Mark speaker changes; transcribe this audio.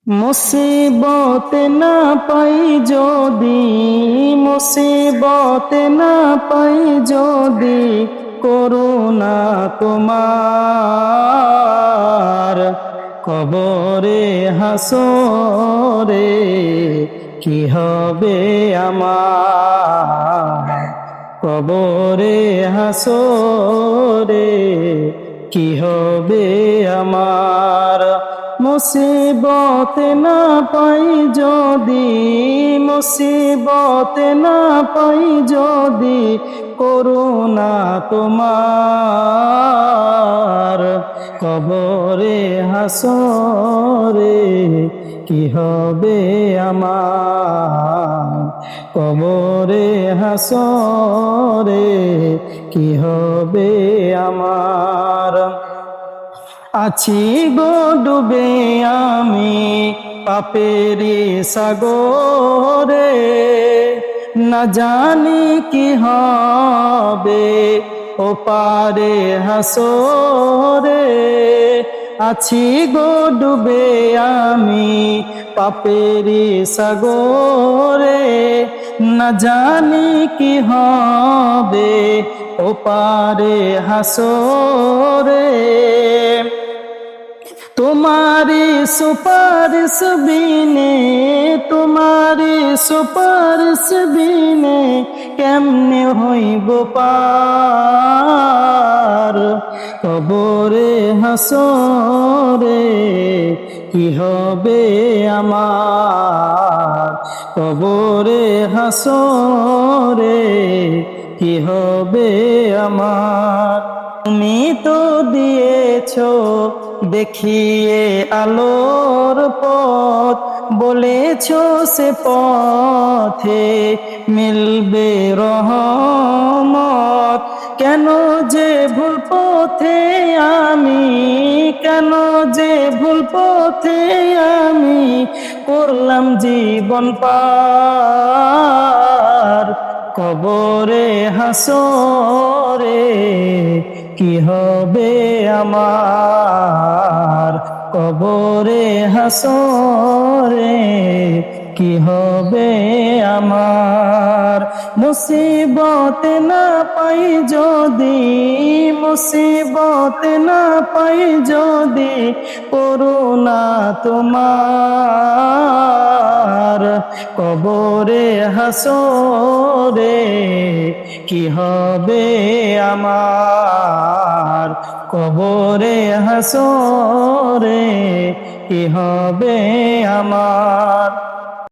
Speaker 1: মুসিবত না পাই যদি, মুসিবত না পাই যদি, করুণা তোমার কবরে হাসরে কি হবে আমার, কবরে হাসরে কি হবে আমার। মুসিবত না পাই যদি, মুসিবত না পাই যদি, করুণা তোমার কবরে হাসরে কি হবে আমার, কবরে হাসরে কি হবে আমার। আছি গো ডুবে আমি পাপেরি সাগরে, না জানি কি হবে ও পারে হাসরে। আছি গো ডুবে আমি পাপেরি সাগরে, না জানি কি হবে ও পারে হাসরে। তোমারি সুপারিশ বিনে, তোমারি সুপারিশ বিনে কেমনে হইব পার, কবরে হাসরে কি হবে আমার, কবরে হাসরে কি হবে আমার। তুমি তো দিয়েছো দেখিয়ে আলোর পথ, বলেছো সে পথে মিলবে রহমত। কেন যে ভুল পথে আমি, কেন যে ভুল পথে আমি করলাম জীবন পার, কবরে হাসরে কি হবে আমার, কবরে হাসরে কি হবে আমার। মুসিবত না পাই যদি, মুসিবত না পাই যদি, করুণা তোমার কবরে হাসরে কি হবে আমার, কবরে হাসরে কি হবে আমার।